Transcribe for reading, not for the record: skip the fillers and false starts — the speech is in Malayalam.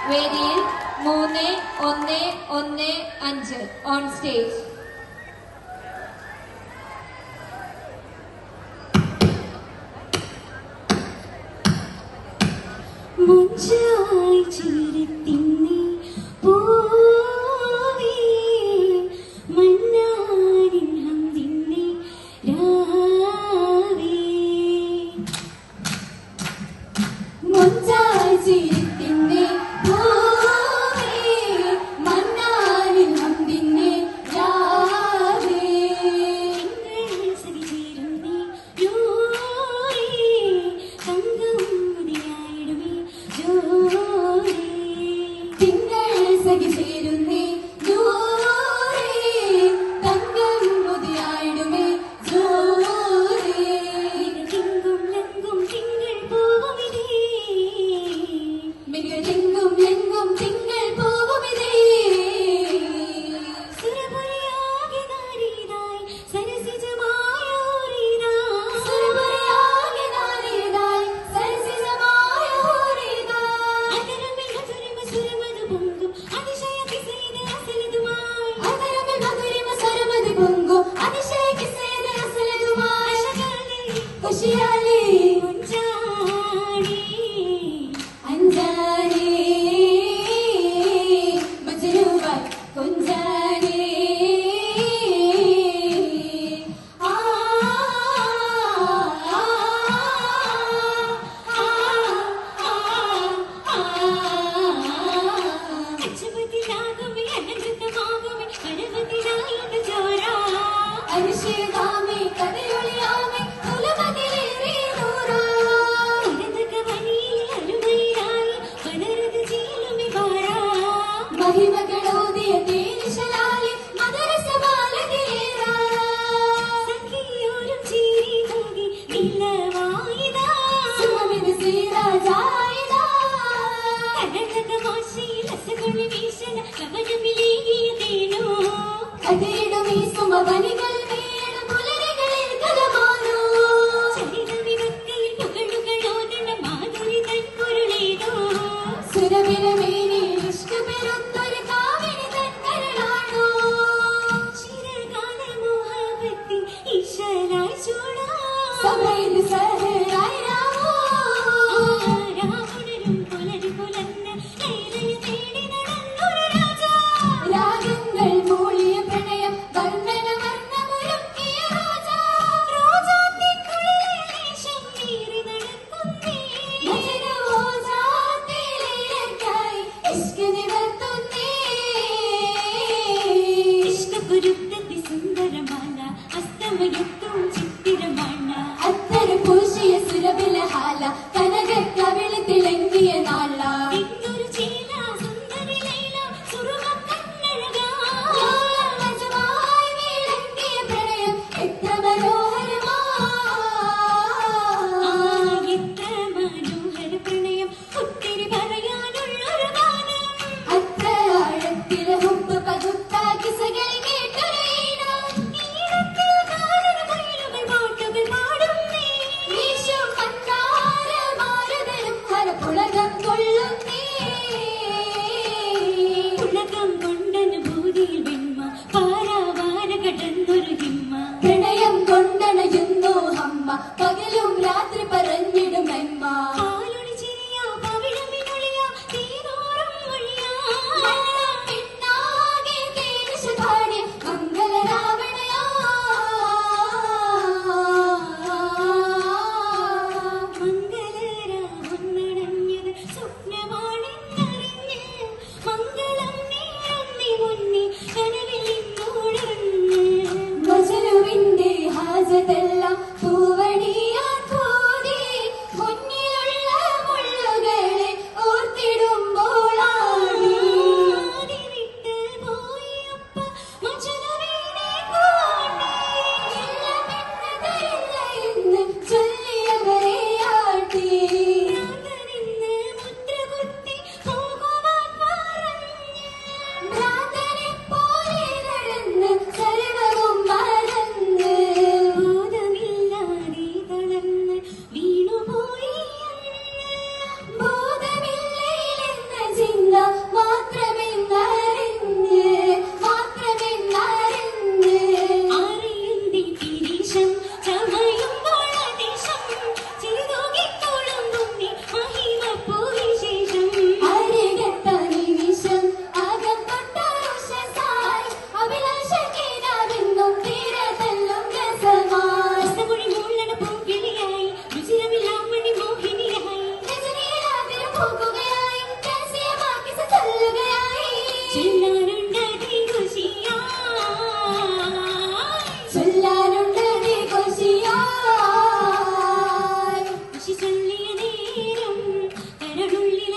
വേദിയിൽ 3115 ഓൺ സ്റ്റേജ്. മുഞ്ചായി ചിരിത്തിന്നി പൂവേ മന്നാരിൻ ഹംദിന്നി രാവേ മുഞ്ചായി ചിരിത്തിന്നി പൂവേ മന്നാരിൻ ഹംദിന്നി രാവേ തിങ്കൾ സഖി ചേരുന്നേ യൂരേ തങ്കം മുടിയായിടുമേ ജോരേ തിങ്കൾ സഖി ചേരുന്നേ ജോരേ തങ്കം മുടിയായിടുമേ ജോരേ തിങ്കും ലങ്കും തിങ്കൾ പൂവുമിതേ മിക തിങ്കും ലങ്കും തിങ്കൾ പൂവുമിതേ സുരപുരിയാകെ നാരീതായി സരസിജമായോരീതാ സുരപുരിയാകെ നാരീതായി സരസിജമായോരീതാ അതരമിൽ മധുരിമ സുരമധു പൊങ്കും അതിശയ കിസേന അസലതുമായി അതരമിൽ മധുരിമ സുരമധു പൊങ്കും അതിശയ കിസേന അസലതുമായി ഖുശിയാലി മുഞ്ചാടി അഞ്ചാടി മജ്നൂബായി കുഞ്ചാടി ആ അച്ഛപതി രാഗമേ അനന്തമാകമേ പരമതിനായിക ചോരാ അരിശേതാമേ കഥയൊളിയാമേ കുലമതിലേറെ നൂറാ ഇരതക വനിയിൽ അരുമയിലായി പടരത് ജീലുമി വാരാ മഹിമകളോദിയ തേനിശലാലി മദരസ ബാലകേറാ സഖിയോരും ചീരി തൂകി നിലവായിതാ സുമമിത് സീരാ ജായിതാ കടലക മാശയിൽ രസഗുണി വീശന കവനമിലേകിയതേനോ കഥയിടുമീ സുമവനികൾ വേണം പുലരികളിൽ കലമാനോ ചരിതവിവക്കയിൽ പുകളുകളോദന മാധുരി തൻ പൊരുളേതോ സുരവിരമേനി ഇഷ്ടപെരുത്തൊരു കാവിനി തൻ കരളാണോ ചിരകാല മോഹബത്തിൻ ഇശലായി ചൂടാ സഭയിൽ സഹരായി രാമോ രാവണരും പുലരി പുലർന്ന് ലൈലയെ തേടി നടന്നൊരു രാജാ രാഗങ്ങൾ മൂളിയ പ്രണയം വർണ്ണന വർണ്ണമൊരുക്കിയ രാജാ രാജാത്തിക്കുള്ളിൽ ലേശം മീറി നടക്കുന്നേ മജനുവോജാത്തിലേക്കായി ഇഷ്ക് നിവർത്തുന്നേ ഇഷ്കപുരുത്തത്തി സുന്ദരമാല അസ്തമയത്തും ചിത്തിരമാണ അത്തര പൂശിയ സുരബിലഹാല കനക കവിളത്തിൽ പോകുകയായി രഹസ്യമാക്കി ചൊല്ലുകയായി ചൊല്ലാനുണ്ടതി ഖുശിയായി ചൊല്ലാനുണ്ടതി ഖുശിയായി ഖുശി ചൊല്ലിയ നേരം കരളുള്ളിൽ